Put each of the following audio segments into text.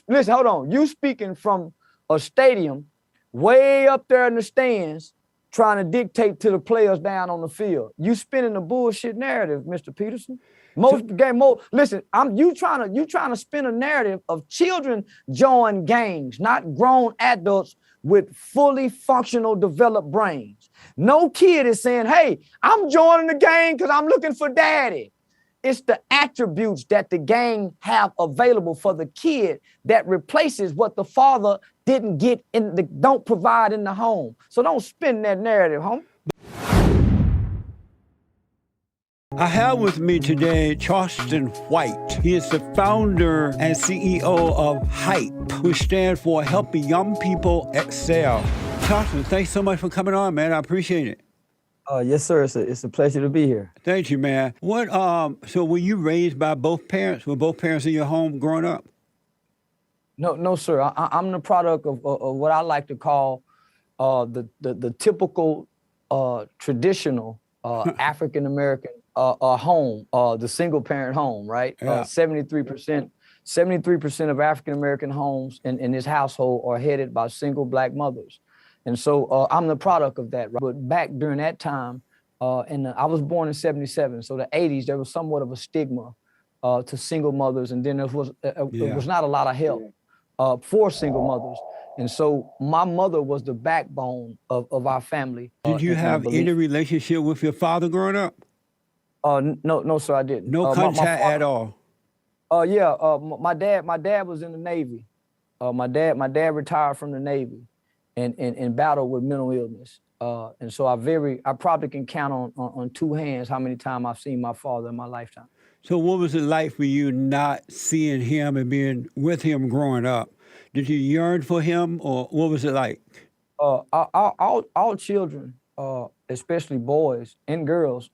listen, hold on. You speaking from a stadium way up there in the stands trying to dictate to the players down on the field. You spinning the bullshit narrative, Mr. Peterson. Listen, you trying to spin a narrative of children join gangs, not grown adults with fully functional developed brains. No kid is saying, hey, I'm joining the gang because I'm looking for daddy. It's the attributes that the gang have available for the kid that replaces what the father didn't get don't provide in the home. So don't spin that narrative, homie. I have with me today Charleston White. He is the founder and CEO of HYPE, which stands for Helping Young People Excel. Charleston, thanks so much for coming on, man. I appreciate it. Yes, sir. It's a pleasure to be here. Thank you, man. So were you raised by both parents? Were both parents in your home growing up? No, sir. I'm the product of what I like to call the typical traditional African American home, the single parent home, right? Yeah. 73% of African American homes in this household are headed by single Black mothers. And so I'm the product of that. Right? But back during that time, I was born in 77, so the 80s, there was somewhat of a stigma to single mothers, and then there was not a lot of help for single mothers. And so my mother was the backbone of our family. Did you have any relationship with your father growing up? No, sir, I didn't. No contact at all? My dad was in the Navy. My dad retired from the Navy and battled with mental illness. And so I probably can count on two hands how many times I've seen my father in my lifetime. So what was it like for you not seeing him and being with him growing up? Did you yearn for him, or what was it like? All children, especially boys and girls,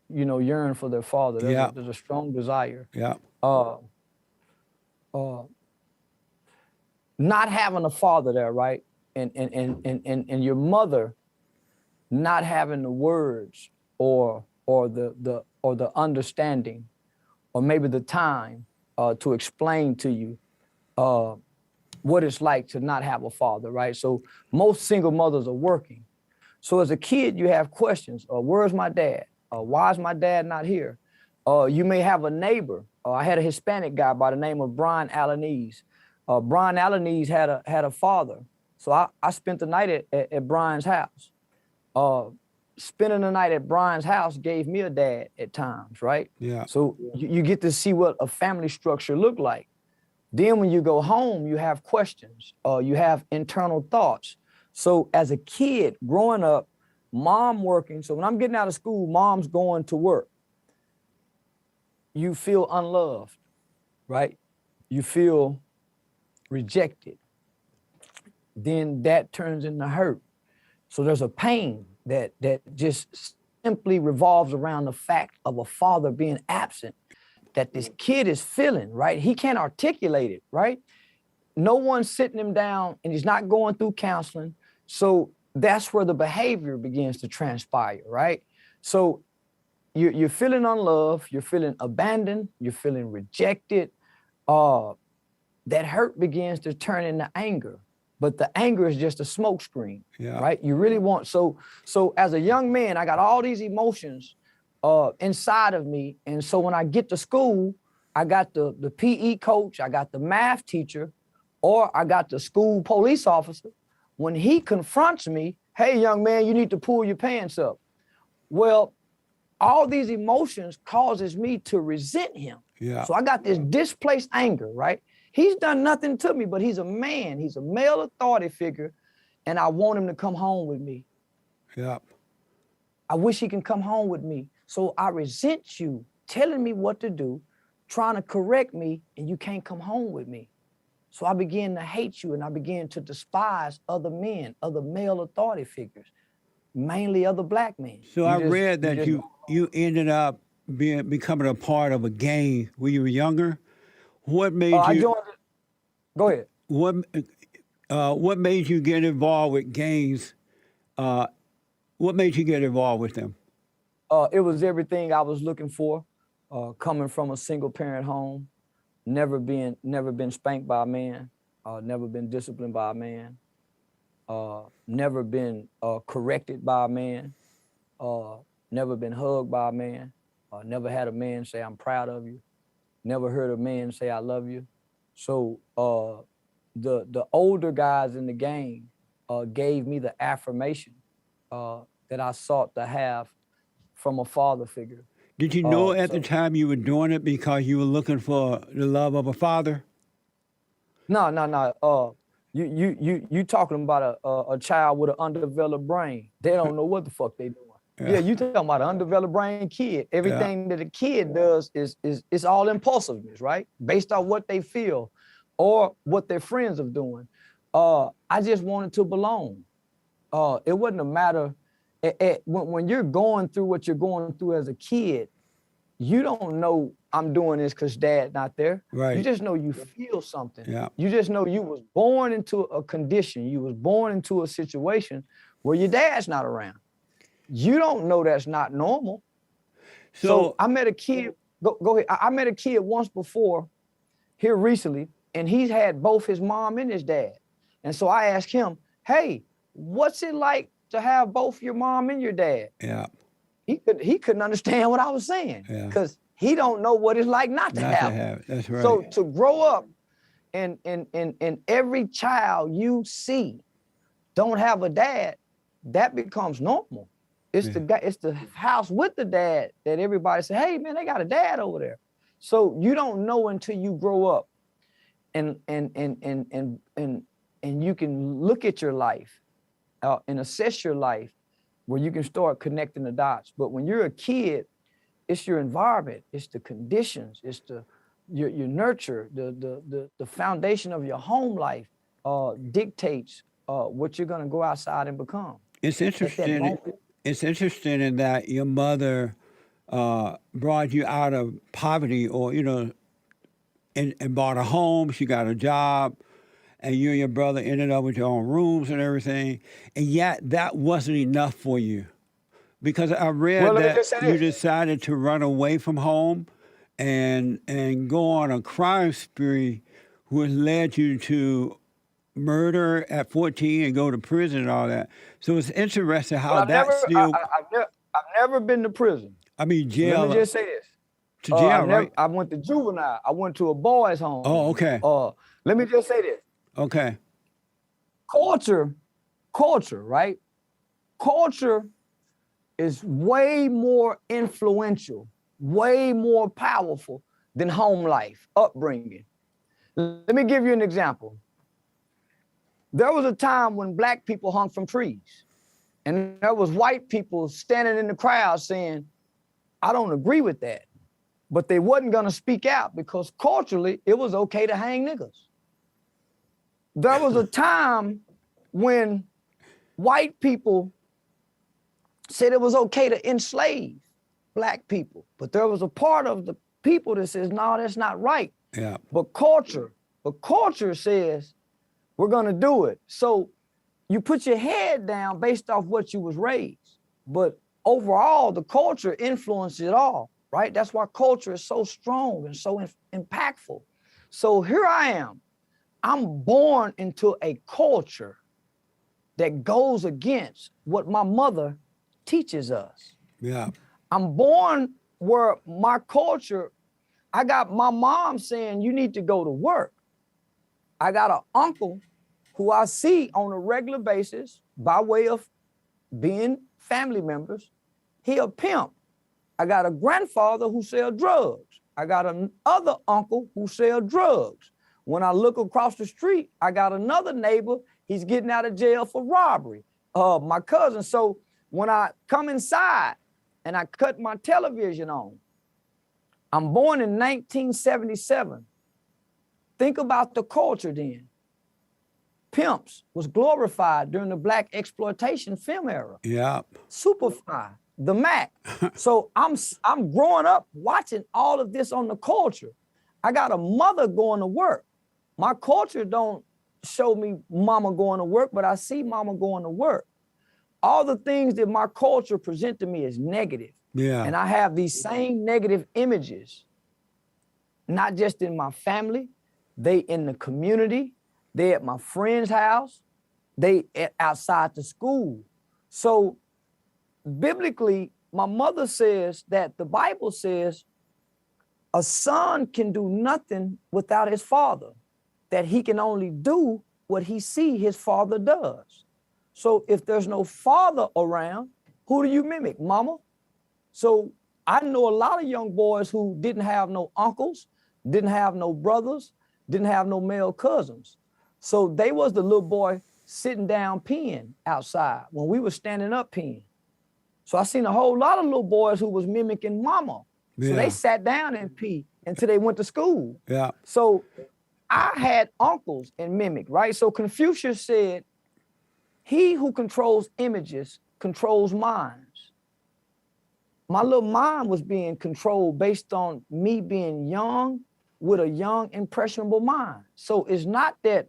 yearn for their father. There's a strong desire. Yeah. Not having a father there, right? And your mother not having the words or the understanding, or maybe the time to explain to you what it's like to not have a father, right? So most single mothers are working. So as a kid, you have questions. Where's my dad? Why is my dad not here? You may have a neighbor. I had a Hispanic guy by the name of Brian Alaniz. Brian Alaniz had a father. So I spent the night at Brian's house. Spending the night at Brian's house gave me a dad at times, right? Yeah. So you get to see what a family structure looked like. Then when you go home, you have questions. You have internal thoughts. So as a kid growing up, mom working. So when I'm getting out of school, mom's going to work. You feel unloved, right? You feel rejected. Then that turns into hurt. So there's a pain that just simply revolves around the fact of a father being absent, that this kid is feeling, right? He can't articulate it, right? No one's sitting him down, and he's not going through counseling. So that's where the behavior begins to transpire, right? So you're feeling unloved, you're feeling abandoned, you're feeling rejected. That hurt begins to turn into anger, but the anger is just a smokescreen, right? You really want, so as a young man, I got all these emotions inside of me. And so when I get to school, I got the PE coach, I got the math teacher, or I got the school police officer. When he confronts me, hey, young man, you need to pull your pants up. Well, all these emotions causes me to resent him. Yeah. So I got this displaced anger, right? He's done nothing to me, but he's a man. He's a male authority figure, and I want him to come home with me. Yeah. I wish he can come home with me. So I resent you telling me what to do, trying to correct me, and you can't come home with me. So I began to hate you, and I began to despise other men, other male authority figures, mainly other Black men. So I read that you ended up becoming a part of a gang when you were younger. What made you? Go ahead. What made you get involved with gangs? What made you get involved with them? It was everything I was looking for, coming from a single parent home. never been spanked by a man, never been disciplined by a man, never been corrected by a man, never been hugged by a man, never had a man say, I'm proud of you, never heard a man say, I love you. So the older guys in the game gave me the affirmation that I sought to have from a father figure. Did you know at the time you were doing it because you were looking for the love of a father? No. You talking about a child with an undeveloped brain. They don't know what the fuck they doing. Yeah, you talking about an undeveloped brain kid. Everything that a kid does is all impulsiveness, right? Based on what they feel or what their friends are doing. I just wanted to belong. It wasn't a matter, when you're going through what you're going through as a kid, you don't know I'm doing this because dad not there. Right. You just know you feel something. Yeah. You just know you was born into a condition. You was born into a situation where your dad's not around. You don't know that's not normal. So I met a kid, go ahead. I met a kid once before here recently, and he's had both his mom and his dad. And so I asked him, hey, what's it like to have both your mom and your dad? Yeah. He couldn't understand what I was saying because he don't know what it's like not to have it. That's right. So to grow up and every child you see don't have a dad, that becomes normal. It's the house with the dad that everybody say, hey man, they got a dad over there. So you don't know until you grow up and you can look at your life and assess your life where you can start connecting the dots. But when you're a kid, it's your environment, it's the conditions, it's your nurture, the foundation of your home life dictates what you're gonna go outside and become. It's interesting. It's interesting in that your mother brought you out of poverty, or and bought a home. She got a job, and you and your brother ended up with your own rooms and everything. And yet that wasn't enough for you, because I read that you decided to run away from home and go on a crime spree, which led you to murder at 14 and go to prison and all that. So it's interesting how I've never been to prison. I mean, jail. Let me just say this. To jail, right? I went to juvenile. I went to a boys' home. Oh, okay. Let me just say this. Okay. Culture, right? Culture is way more influential, way more powerful than home life, upbringing. Let me give you an example. There was a time when black people hung from trees, and there was white people standing in the crowd saying, I don't agree with that. But they wasn't gonna speak out because culturally it was okay to hang niggas. There was a time when white people said it was okay to enslave black people, but there was a part of the people that says, no, that's not right. Yeah. But culture says we're gonna do it. So you put your head down based off what you was raised, but overall the culture influences it all, right? That's why culture is so strong and so impactful. So here I am. I'm born into a culture that goes against what my mother teaches us. Yeah. I'm born where my culture, I got my mom saying, you need to go to work. I got an uncle who I see on a regular basis by way of being family members. He a pimp. I got a grandfather who sell drugs. I got another uncle who sell drugs. When I look across the street, I got another neighbor, he's getting out of jail for robbery. My cousin. So when I come inside and I cut my television on, I'm born in 1977. Think about the culture then. Pimps was glorified during the black exploitation film era. Yeah. Superfly, the Mac. So I'm growing up watching all of this on the culture. I got a mother going to work. My culture don't show me mama going to work, but I see mama going to work. All the things that my culture present to me is negative. Yeah. And I have these same negative images not just in my family, they in the community, they at my friend's house, they outside the school. So biblically, my mother says that the Bible says a son can do nothing without his father, that he can only do what he see his father does. So if there's no father around, who do you mimic? Mama? So I know a lot of young boys who didn't have no uncles, didn't have no brothers, didn't have no male cousins. So they was the little boy sitting down peeing outside when we were standing up peeing. So I seen a whole lot of little boys who was mimicking mama. So Yeah. they sat down and pee until they went to school. Yeah. So I had uncles and mimic, right? So Confucius said, he who controls images controls minds. My little mind was being controlled based on me being young with a young, impressionable mind. So it's not that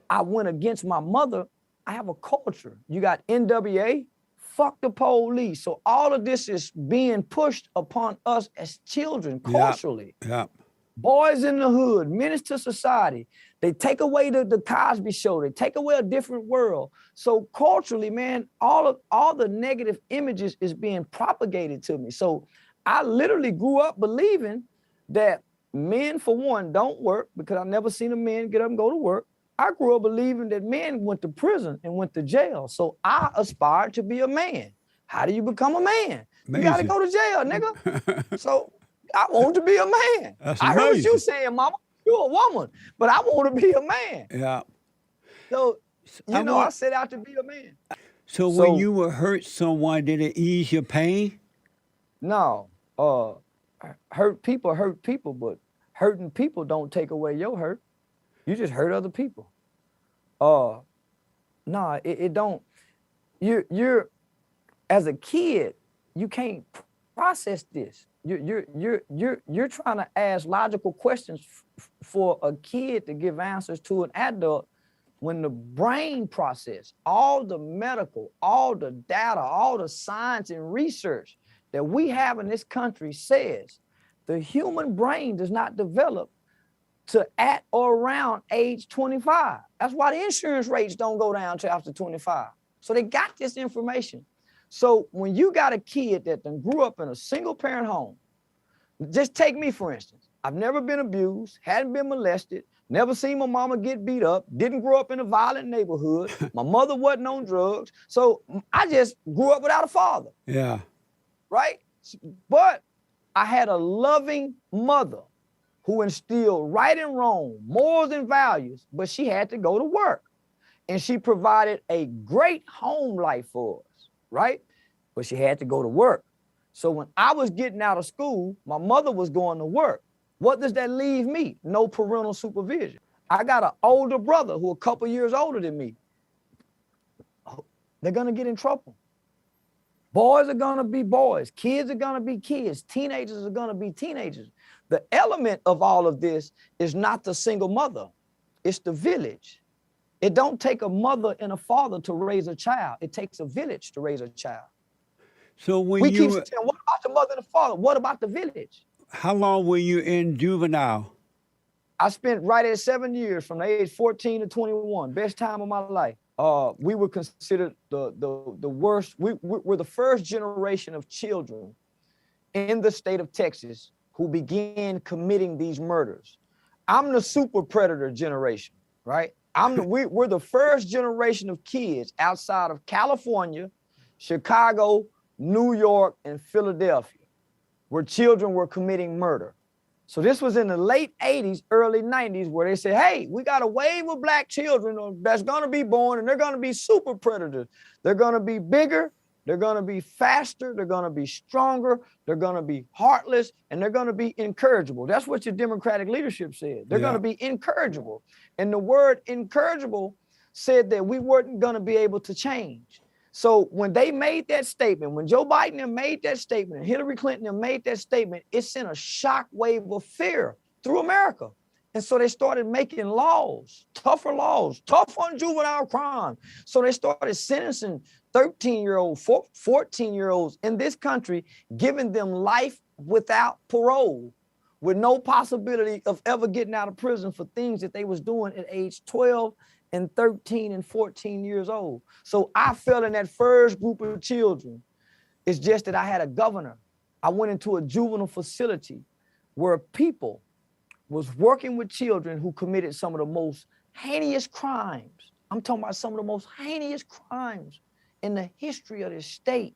I went against my mother. I have a culture. You got NWA, fuck the police. So all of this is being pushed upon us as children culturally. Yeah. Boys in the hood, menace to society. They take away the Cosby Show. They take away a different world. So culturally, man, all the negative images is being propagated to me. So I literally grew up believing that men, for one, don't work, because I never seen a man get up and go to work. I grew up believing that men went to prison and went to jail. So I aspired to be a man. How do you become a man? Amazing. You gotta go to jail, nigga. So I want to be a man. That's I heard what amazing. you saying, mama. You're a woman, but I want to be a man. Yeah. So, I I set out to be a man. So when you were hurt someone, did it ease your pain? No, hurt people, but hurting people don't take away your hurt. You just hurt other people. No, it don't. You're as a kid, you can't process this. You're trying to ask logical questions for a kid to give answers to an adult, when the brain process, all the medical, all the data, all the science and research that we have in this country says the human brain does not develop to at or around age 25. That's why the insurance rates don't go down till after 25. So they got this information. So when you got a kid that done grew up in a single parent home, just take me for instance. I've never been abused, hadn't been molested, never seen my mama get beat up, didn't grow up in a violent neighborhood. My mother wasn't on drugs. So I just grew up without a father. Yeah. Right? But I had a loving mother who instilled right and wrong, morals and values, but she had to go to work. And she provided a great home life for us, right? But she had to go to work. So when I was getting out of school, my mother was going to work. What does that leave me? No parental supervision. I got an older brother who a couple years older than me. They're gonna get in trouble. Boys are gonna be boys. Kids are gonna be kids. Teenagers are gonna be teenagers. The element of all of this is not the single mother. It's the village. It don't take a mother and a father to raise a child. It takes a village to raise a child. So when we you keep saying, what about the mother and the father? What about the village? How long were you in juvenile? I spent right at 7 years from the age 14 to 21. Best time of my life. We were considered the worst. We're the first generation of children in the state of Texas who began committing these murders. I'm the super predator generation, right? We're the first generation of kids outside of California, Chicago, New York, and Philadelphia, where children were committing murder. So this was in the late 80s, early 90s, where they said, hey, we got a wave of black children that's gonna be born, and they're gonna be super predators. They're gonna be bigger, they're gonna be faster, they're gonna be stronger, they're gonna be heartless, and they're gonna be incorrigible. That's what your Democratic leadership said. They're gonna be incorrigible. And the word incorrigible said that we weren't gonna be able to change. So when they made that statement, when Joe Biden made that statement, and Hillary Clinton made that statement, it sent a shock wave of fear through America. And so they started making laws, tough on juvenile crime. So they started sentencing 13-year-olds, 14-year-olds in this country, giving them life without parole. with no possibility of ever getting out of prison for things that they was doing at age 12 and 13 and 14 years old. So I fell in that first group of children. It's just that I had a governor. I went into a juvenile facility where people was working with children who committed some of the most heinous crimes. I'm talking about some of the most heinous crimes in the history of this state.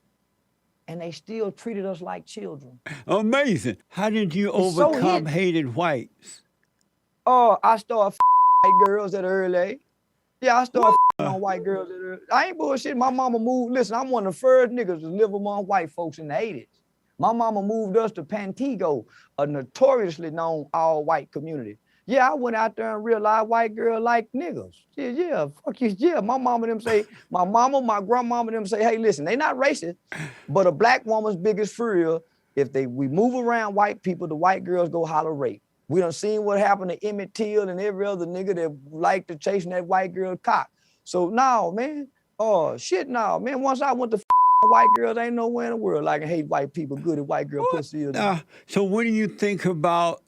And they still treated us like children. Amazing. How did you It's so overcome hating whites? Oh, I started white girls at an early age. Yeah, I started on white girls at early. I ain't bullshit. My mama moved. Listen, I'm one of the first niggas to live among white folks in the 80s. My mama moved us to Pantego, a notoriously known all-white community. Yeah, I went out there and realized white girls like niggas. Yeah, fuck you. Yeah, my mama them say, my mama, my grandmama them say, hey, listen, they not racist, but a black woman's biggest fear, if we move around white people, the white girls go holler rape. We done seen what happened to Emmett Till and every other nigga that liked to chasing that white girl cock. So no, man. Oh shit, no, man. Once I went to white girls, ain't nowhere in the world like I hate white people. Good at white girl pussy. So what do you think about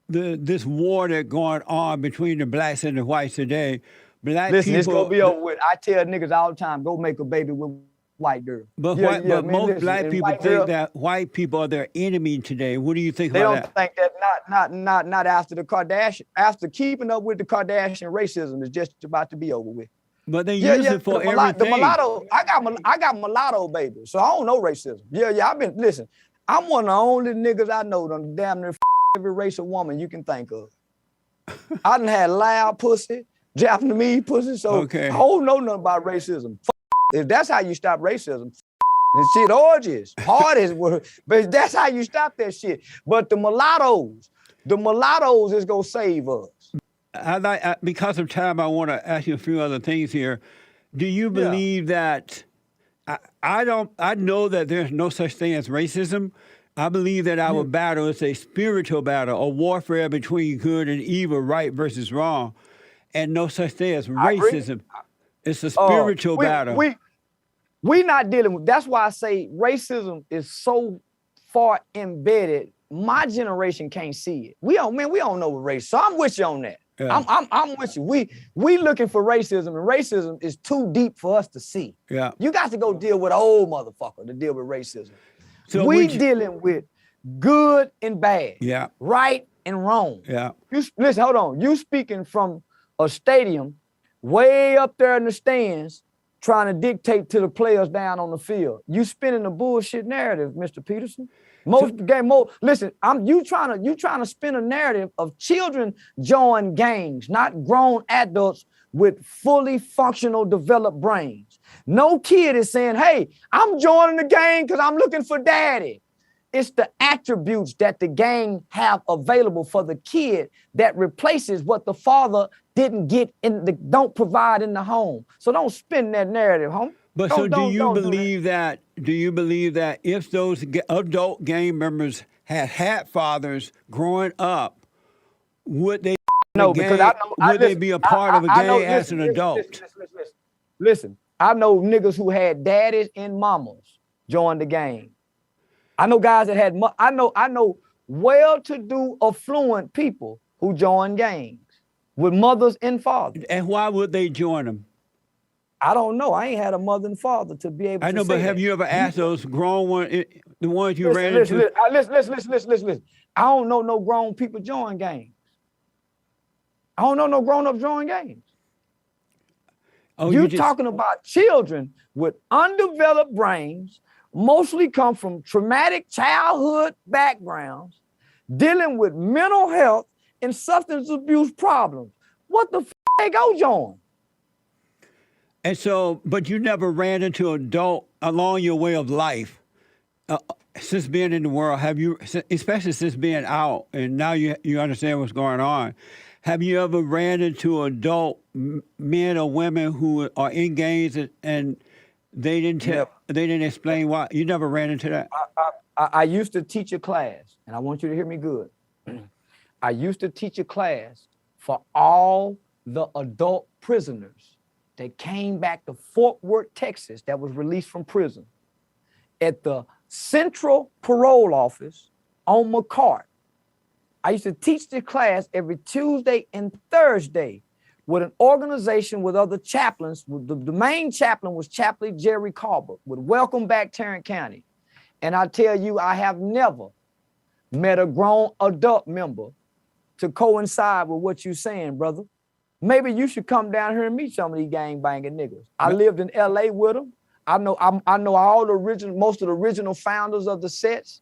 this war that's going on between the blacks and the whites today? Black Listen, people, it's gonna be over with. I tell niggas all the time, go make a baby with white girl. But, man, most listen, black people white think girl, that white people are their enemy today. What do you think they about don't think that not after the Kardashian, after keeping up with the Kardashian racism is just about to be over with. But they use it for everything. The mulatto, I got mulatto babies, so I don't know racism. Yeah, listen, I'm one of the only niggas I know done damn near every race of woman you can think of. I done had loud pussy, Japanese pussy, so I don't know nothing about racism. If that's how you stop racism, and shit, orgies, parties, but that's how you stop that shit. But the mulattoes is gonna save us. Because of time, I want to ask you a few other things here. Do you believe that? I know that there's no such thing as racism. I believe that our battle is a spiritual battle, a warfare between good and evil, right versus wrong, and no such thing as racism. It's a spiritual battle. We not dealing with. That's why I say racism is so far embedded. My generation can't see it. We don't know what race. So I'm with you on that. Yeah. I'm with you. We looking for racism, and racism is too deep for us to see. Yeah. You got to go deal with an old motherfucker to deal with racism. So we dealing with good and bad. Yeah. Right and wrong. Yeah. Listen, hold on. You speaking from a stadium way up there in the stands, trying to dictate to the players down on the field. You spinning the bullshit narrative, Mr. Peterson. Listen, you trying to spin a narrative of children join gangs, not grown adults with fully functional developed brains. No kid is saying, hey, I'm joining the gang because I'm looking for daddy. It's the attributes that the gang have available for the kid that replaces what the father didn't get don't provide in the home. So don't spin that narrative, home. But do you believe that if those adult gang members had fathers growing up, would they be a part of a gang as an adult? Listen, I know niggas who had daddies and mamas join the gang. I know guys that had, I know well-to-do, affluent people who join gangs with mothers and fathers. And why would they join them? I don't know. I ain't had a mother and father to be able to say but have you ever asked those grown ones, the ones you ran into? Listen. I don't know no grown people join gangs. I don't know no grown-ups join gangs. You're talking about children with undeveloped brains, mostly come from traumatic childhood backgrounds, dealing with mental health and substance abuse problems. What the they go join? And so, but you never ran into an adult along your way of life since being in the world. Have you, especially since being out and now you understand what's going on, have you ever ran into adult men or women who are in gangs and they didn't explain why? You never ran into that? I used to teach a class, and I want you to hear me good. I used to teach a class for all the adult prisoners that came back to Fort Worth, Texas, that was released from prison. At the Central Parole Office on McCart, I used to teach the class every Tuesday and Thursday with an organization with other chaplains. The main chaplain was Chaplain Jerry Carver with Welcome Back Tarrant County. And I tell you, I have never met a grown adult member to coincide with what you're saying, brother. Maybe you should come down here and meet some of these gang-banging niggas. I lived in LA with them. I know all most of the original founders of the sets.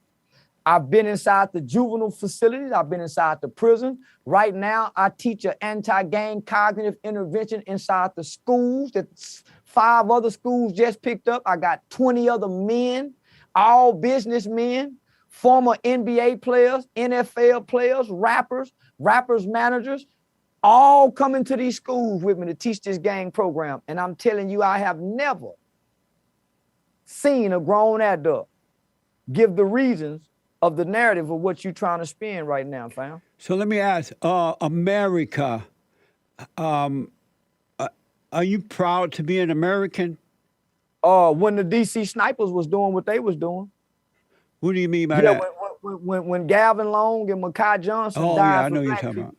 I've been inside the juvenile facilities. I've been inside the prison. Right now, I teach an anti-gang cognitive intervention inside the schools that 5 other schools just picked up. I got 20 other men, all businessmen, former NBA players, NFL players, rappers managers, all coming to these schools with me to teach this gang program. And I'm telling you, I have never seen a grown adult give the reasons of the narrative of what you're trying to spin right now, fam. So let me ask, America, are you proud to be an American? When the DC snipers was doing what they was doing. What do you mean by that? When Gavin Long and Makai Johnson died. Oh, yeah, I for know you're black talking people.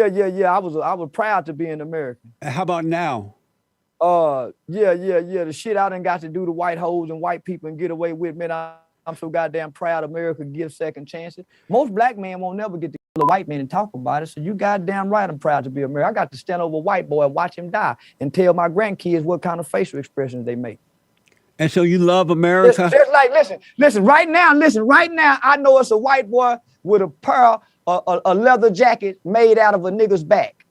about. Yeah. I was proud to be an American. How about now? Yeah. The shit I done got to do to white hoes and white people and get away with, man. I'm so goddamn proud America gives second chances. Most black men won't never get to kill a white man and talk about it. So you goddamn right, I'm proud to be American. I got to stand over a white boy and watch him die and tell my grandkids what kind of facial expressions they make. And so you love America? Just like, listen, right now, I know it's a white boy with a leather jacket made out of a nigga's back.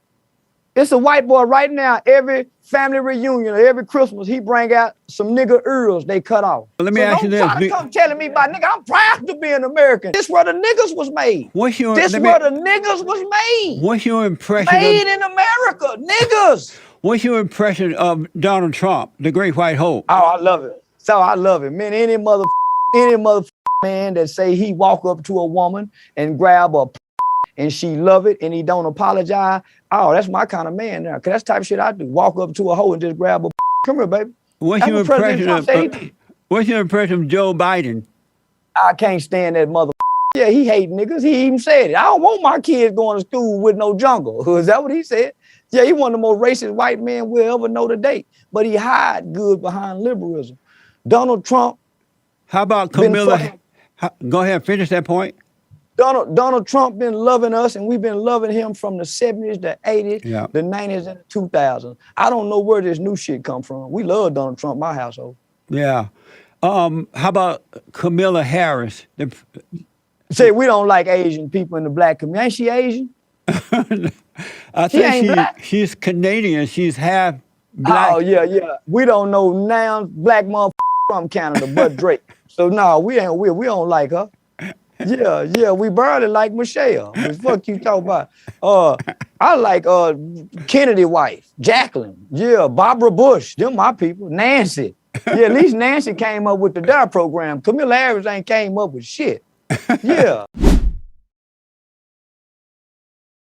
It's a white boy right now, every family reunion or every Christmas, he bring out some nigga ears they cut off. Let me ask you this. Don't try to come telling me about nigga, I'm proud to be an American. This where the niggas was made. Where the niggas was made. What's your impression? Made in America, niggas. What's your impression of Donald Trump, the great white hope? Oh, I love it. So I love it. Man, any mother man that say he walk up to a woman and grab a and she love it and he don't apologize, oh, that's my kind of man now. Cause that's the type of shit I do. Walk up to a hoe and just grab a come here, baby. What's your impression of Joe Biden? I can't stand that mother. Yeah, he hate niggas. He even said it. I don't want my kids going to school with no jungle. Is that what he said? Yeah, he one of the most racist white men we'll ever know today. But he hide good behind liberalism. Donald Trump. How about Camilla? Go ahead, finish that point. Donald Trump been loving us, and we've been loving him from the 70s, the 80s, the 90s, and the 2000s. I don't know where this new shit come from. We love Donald Trump, my household. Yeah. How about Camilla Harris? Say we don't like Asian people in the black community. Ain't she Asian? I think she's Canadian. She's half black. Oh, yeah. We don't know now black motherfucker from Canada but Drake. So no, we don't like her. Yeah, we barely like Michelle. What the fuck you talking about? I like Kennedy wife, Jacqueline. Yeah, Barbara Bush. Them my people. Nancy. Yeah, at least Nancy came up with the DARE program. Camilla Harris ain't came up with shit. Yeah.